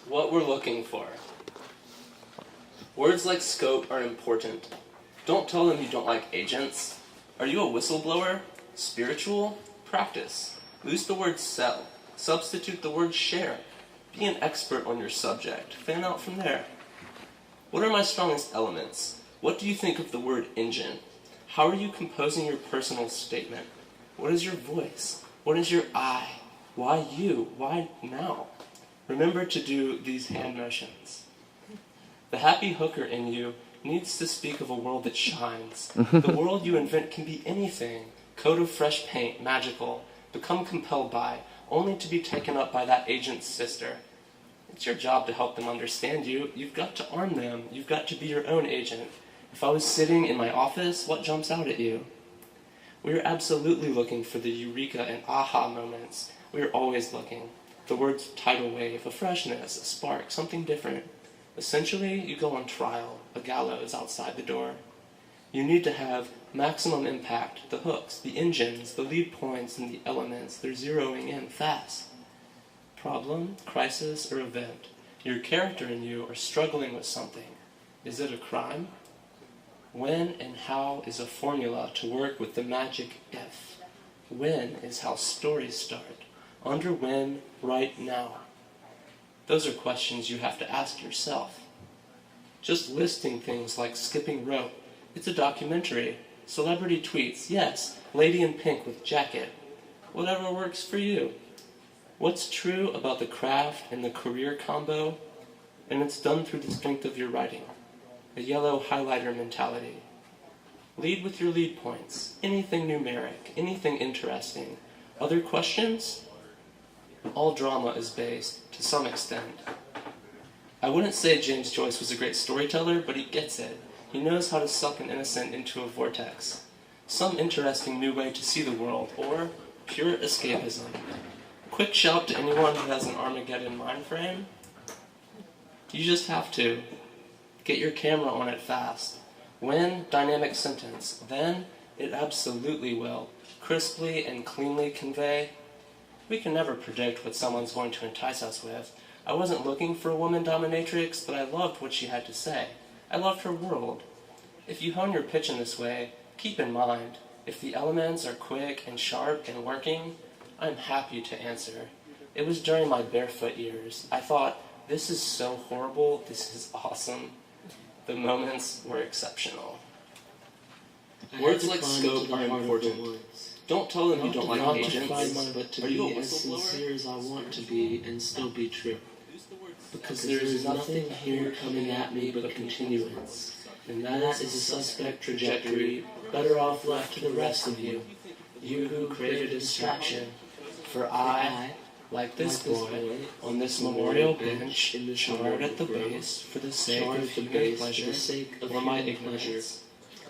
What we're looking for. Words like scope are important. Don't tell them you don't like agents. Are you a whistleblower? Spiritual? Practice. Lose the word sell. Substitute the word share. Be an expert on your subject. Fan out from there. What are my strongest elements? What do you think of the word engine? How are you composing your personal statement? What is your voice? What is your I? Why you? Why now? Remember to do these hand motions. The happy hooker in you needs to speak of a world that shines. The world you invent can be anything. Coat of fresh paint, magical. Become compelled by, only to be taken up by that agent's sister. It's your job to help them understand you. You've got to arm them. You've got to be your own agent. If I was sitting in my office, what jumps out at you? We're absolutely looking for the eureka and aha moments. We're always looking. The words tidal wave, a freshness, a spark, something different. Essentially, you go on trial, a gallows outside the door. You need to have maximum impact, the hooks, the engines, the lead points, and the elements. They're zeroing in fast. Problem, crisis, or event. Your character and you are struggling with something. Is it a crime? When and how is a formula to work with the magic if. When is how stories start. Under when, right now. Those are questions you have to ask yourself. Just listing things like skipping rope. It's a documentary. Celebrity tweets, yes, lady in pink with jacket. Whatever works for you. What's true about the craft and the career combo? And it's done through the strength of your writing. A yellow highlighter mentality. Lead with your lead points. Anything numeric, anything interesting. Other questions? All drama is based, to some extent. I wouldn't say James Joyce was a great storyteller, but he gets it. He knows how to suck an innocent into a vortex. Some interesting new way to see the world, or pure escapism. Quick shout to anyone who has an Armageddon mind frame. You just have to. Get your camera on it fast. When, dynamic sentence. Then, it absolutely will. Crisply and cleanly convey. We can never predict what someone's going to entice us with. I wasn't looking for a woman dominatrix, but I loved what she had to say. I loved her world. If you hone your pitch in this way, keep in mind, if the elements are quick and sharp and working, I'm happy to answer. It was during my barefoot years. I thought, this is so horrible, this is awesome. The moments were exceptional. Words like scope are important. Don't tell them you don't like agents. But to Are you a be as whistleblower? sincere as I want to be and still be true. Because there is nothing here coming at me but continuance. And that is a suspect trajectory, better off left to the rest of you. You who created distraction. For I, like this boy, on this memorial bench, charred at the base for the sake of human pleasure, or my ignorance.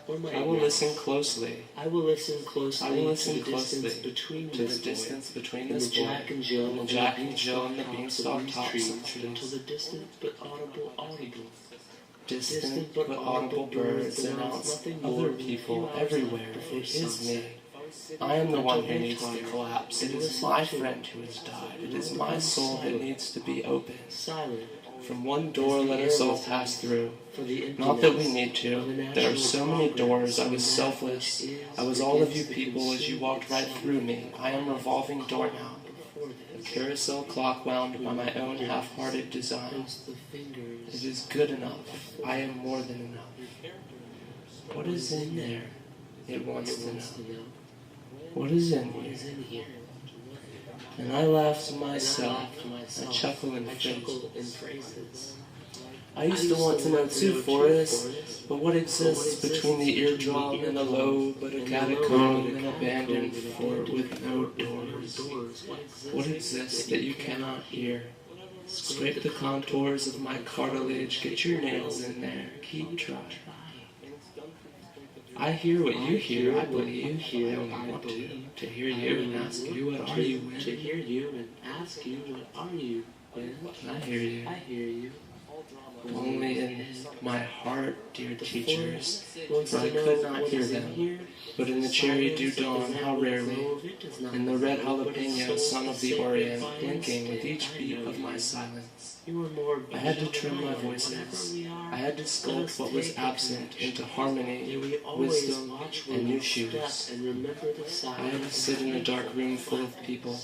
I will listen closely. I will listen closely. I will listen to the closely distance between to the this boy distance between and this the boy Jack and Jill and the and Jack and Jill and the beanstalk beanstalk tops trees of until trees. the distant but audible. Distant but audible birds announce other people everywhere. It is me. I am the one who needs to collapse. It is my friend who has died. It is my soul that needs to be opened. Silent. From one door let us all pass through. Not that we need to. There are so many doors. I was selfless. I was all of you people as you walked right through me. I am revolving door now. A carousel clock wound by my own half-hearted design. It is good enough. I am more than enough. What is in there? It wants to know. What is in here? And I laugh to myself. I chuckle in phrases. I used to want to know too, Forrest, but what exists between the eardrum and the lobe, but a catacomb and abandoned fort with no doors? What exists that you cannot hear? Scrape the contours of my cartilage, get your nails in there, keep trying. I hear what you hear, I believe. I only want to hear you and ask you what are you when. To hear you and ask you what are you when. I hear you. I hear you. Only in my heart, dear teachers, for I could not hear them. But in the cherry dew dawn, how rarely, in the red jalapeno sun of the Orient, blinking with each beat of my silence. I had to trim my voices. I had to sculpt what was absent into harmony, wisdom, and new shoes. I had to sit in a dark room full of people.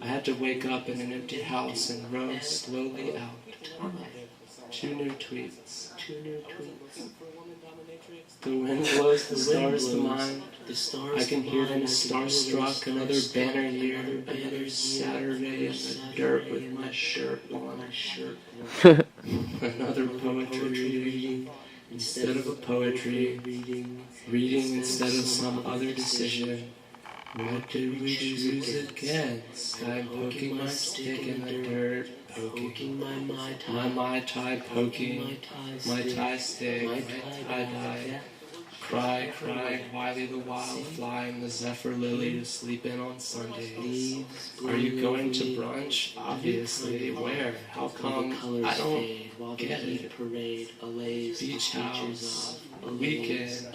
I had to wake up in an empty house and row slowly out. 2 new tweets. The wind blows the stars to mine. I can hear them starstruck. Another banner year, another Saturday in the dirt with my shirt on. Another poetry reading instead of a poetry. Reading instead of some other decision. What did we choose against? I'm poking my stick in the dirt. Poking my Mai Tai, poking my tie stick, my tie dye. Cry, cry, Wiley the wildfly and the zephyr lily to sleep in on Sundays. Are you going to brunch? Obviously. Where? How come? I don't get it. Beach house, weekend,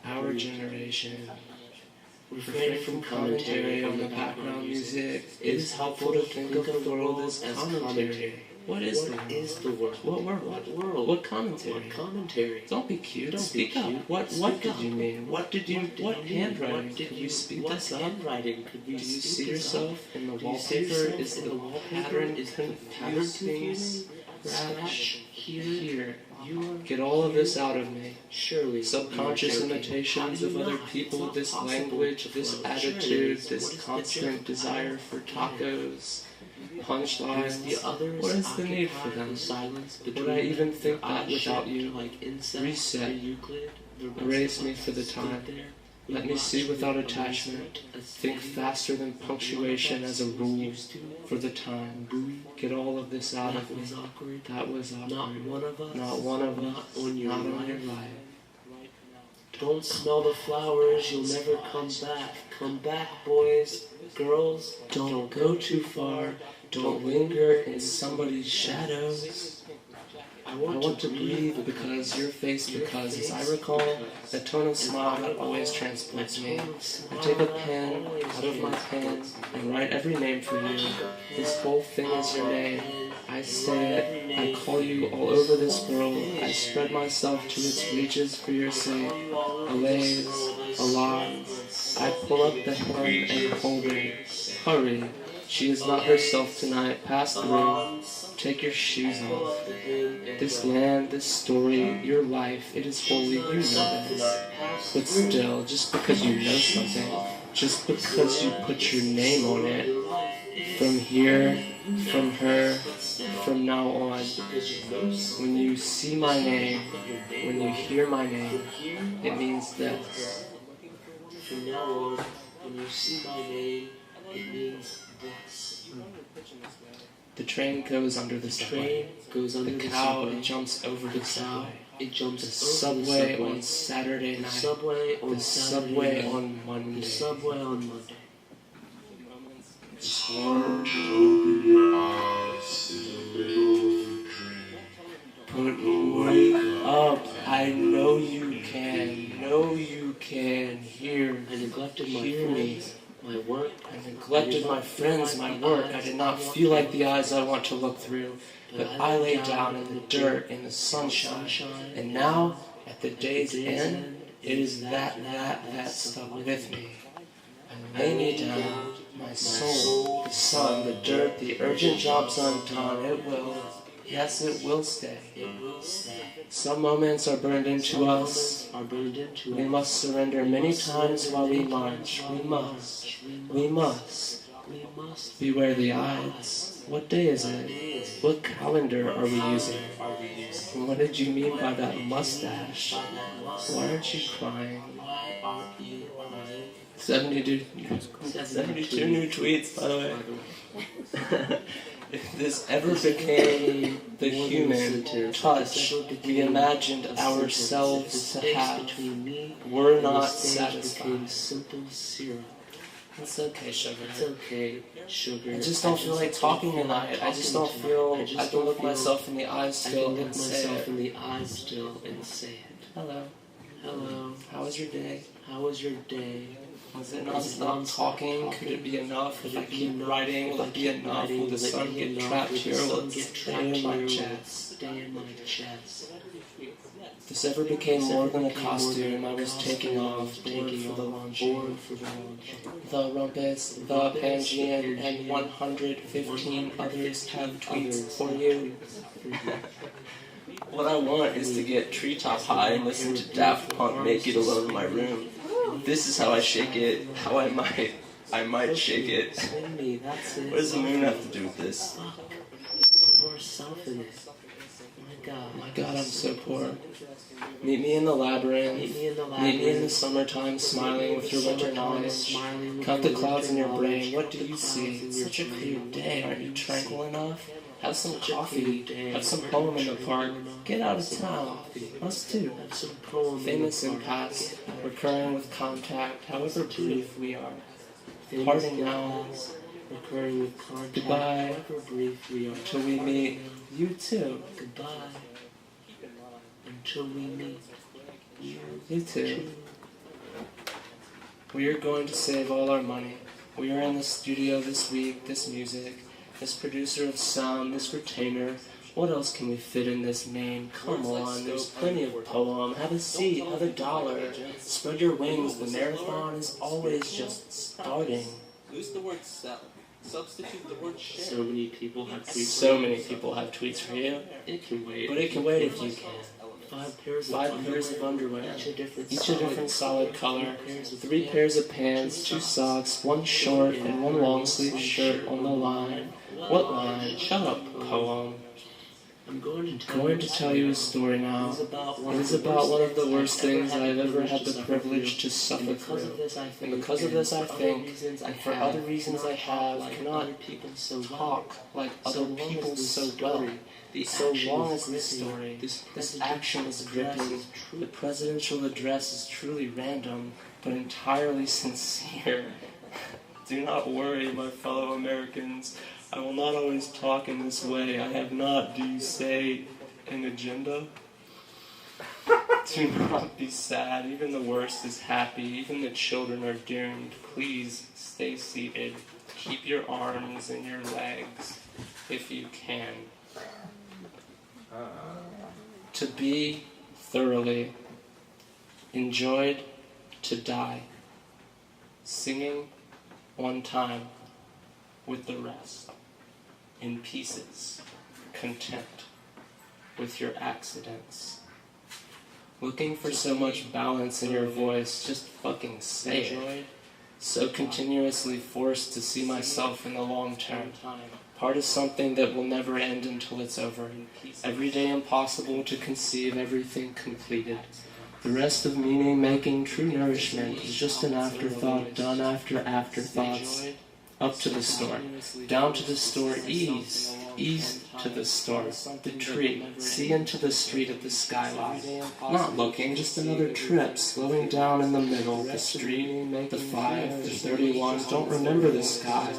our generation. Refrain from commentary on the background music. It is helpful to think of the world as commentary. What is the world? What world? What commentary? Don't be cute. Don't speak up. What did you mean? What handwriting? Could you speak this up? Do you see yourself in the wallpaper? Is the pattern confusing? Scratch here. Get all of this out of me. Surely, subconscious imitations of other people, this language, this attitude, this constant desire for tacos, punchlines. What is the need for them? Would I even think that without you? Reset. Erase me for the time. Let me see without attachment. Think faster than punctuation as a rule for the time. Get all of this out of me. That was awkward. Not one of us. Not on your life. Don't smell the flowers. You'll never come back. Come back, boys, girls. Don't go too far. Don't linger in somebody's shadows. I want to breathe because your face, because as I recall, a tone of smile that always transports me. I take a pen out of my pen and write every name for you. This whole thing is your name. I say it. I call you all over this world. I spread myself to its reaches for your sake. Alays, alarm. I pull up the hem and hold her. Hurry. She is not herself tonight. Pass through. Take your shoes off. This land, this story, your life, it is holy, you know this. But still, just because you know something, just because you put your name on it, from here, from her, from now on, when you see my name, when you hear my name, it means this. From now on, when you see my name, it means this. The train goes under the subway. The cow, it jumps over the subway. The subway on Saturday night. The subway on Monday. It's hard to open your eyes in the middle of a dream. But wake up. I know you can. Know you can. Hear. I neglected my friends. My work. I neglected my friends, my work. I did not feel like the eyes I want to look through. But I lay down in the dirt, in the sunshine. And now, at the day's end, it is that stuck with me. I lay me down, my soul, the sun, the dirt, the urgent job's undone. It will. Yes, it will stay. Some moments are burned into us. We must surrender many times while we march. We must. Beware the eyes. What day is it? What calendar are we using? What did you mean by that mustache? Why aren't you crying? 72 new tweets, by the way. If this ever became the human touch we imagined ourselves to have, we're not satisfied. It's okay, sugar. It's okay, sugar. I just don't feel like talking tonight. I just don't feel. I can look myself in the eyes still and say it. Hello. Hello. How was your day? How was your day? Was it non-stop talking? Could it be enough? If I keep writing, will it be enough? Will the sun get trapped here? Will it stay in my chest? This ever became more than a costume. I was taking off, bored for the launching. The Rumpus, the Pangean, and 115 others have tweets for you. What I want is to get treetop high and listen to Daft Punk Make It Alone in my room. This is how I shake it, how I might shake it. What does the moon have to do with this? Put yourself in it. Oh my God, I'm so poor. Meet me in the labyrinth. Meet me in the summertime, smiling with your winter knowledge. Count the clouds in your brain. What do you see? It's such a clear day. Aren't you tranquil enough? Have some coffee. Have some poem in the park. Get out of town. Us too. Famous impasse. Recurring with contact, however brief we are. Parting now. Recurring with contact. Goodbye. However brief we are. Till we meet. You too. Goodbye. Until we meet. You too. We are going to save all our money. We are in the studio this week, this music, this producer of sound, this retainer. What else can we fit in this name? Come on, there's plenty of poem. Have a seat, have a dollar. Spread your wings, the marathon is always just starting. Lose the word sell. Substitute the word share. So many people have tweets. So many people have tweets for you. It can wait. But it can wait if you can. 5 pairs of underwear. Each a different solid color. 3 pairs of pants, 2 socks, 1 short and 1 long sleeve shirt on the line. What line? Shut up, poem. I'm going to tell you a story now. It is about one of the worst things I have ever had the privilege to suffer through. And because of this I think, and for other reasons I have, cannot talk like other people so well. So long as this story, this action is gripping. The presidential address is truly random, but entirely sincere. Do not worry, my fellow Americans. I will not always talk in this way. I have not, do you say, an agenda? Do not be sad. Even the worst is happy. Even the children are doomed. Please stay seated. Keep your arms and your legs, if you can. To be thoroughly enjoyed, to die. Singing one time with the rest. In pieces, content with your accidents. Looking for so much balance in your voice, just fucking say it. So continuously forced to see myself in the long term. Part of something that will never end until it's over. Every day impossible to conceive, everything completed. The rest of meaning making, true nourishment, is just an afterthought done after afterthoughts. Up to the store, down to the store, ease to the store, the tree, see into the street at the skyline. Not looking, just another trip, slowing down in the middle, the street, the 5, the 31, don't remember the sky,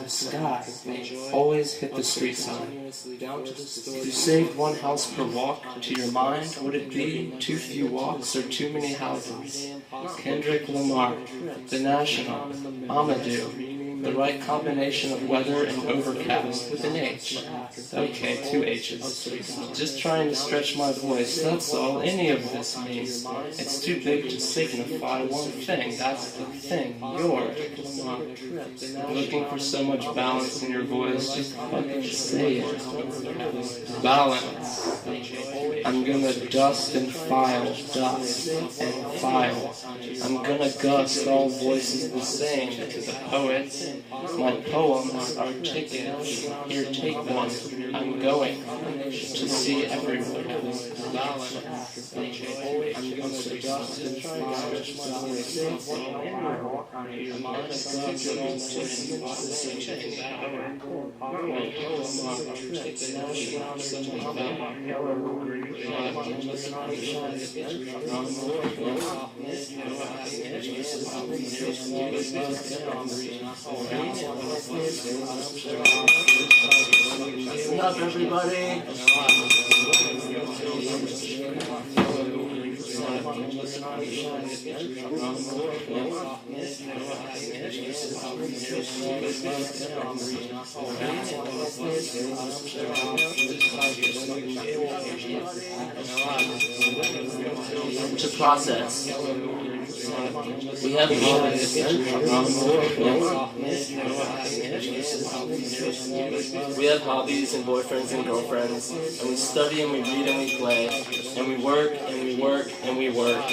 always hit the street sign. If you saved 1 house per walk, to your mind, would it be too few walks or too many houses? Kendrick Lamar, The National, Amadou, the right combination of weather and overcast with an H. Okay, 2 H's. Just trying to stretch my voice, that's all any of this means. It's too big to signify one thing, that's the thing, you're looking for so much balance in your voice, just fucking say it. Balance. I'm gonna dust and file, dust and file. I'm gonna gust all voices the same to the poets, My poems are tickets. Here, take one. I'm going to see everyone. Listen up, everybody. To process. We have hobbies. We have hobbies and boyfriends and girlfriends, and we study and we read and we play, and we work and we work and we work.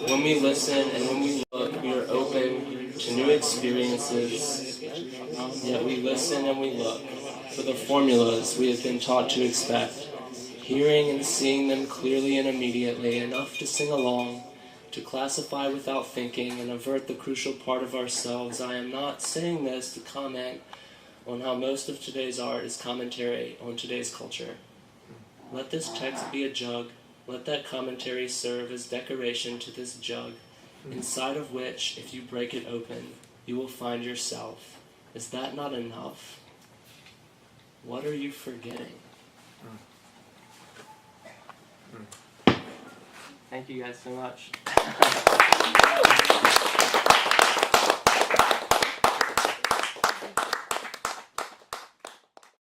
When we listen and when we look, we are open to new experiences, yet we listen and we look for the formulas we have been taught to expect, hearing and seeing them clearly and immediately, enough to sing along, to classify without thinking and avert the crucial part of ourselves. I am not saying this to comment on how most of today's art is commentary on today's culture. Let this text be a jug. Let that commentary serve as decoration to this jug, inside of which, if you break it open, you will find yourself. Is that not enough? What are you forgetting? Thank you guys so much.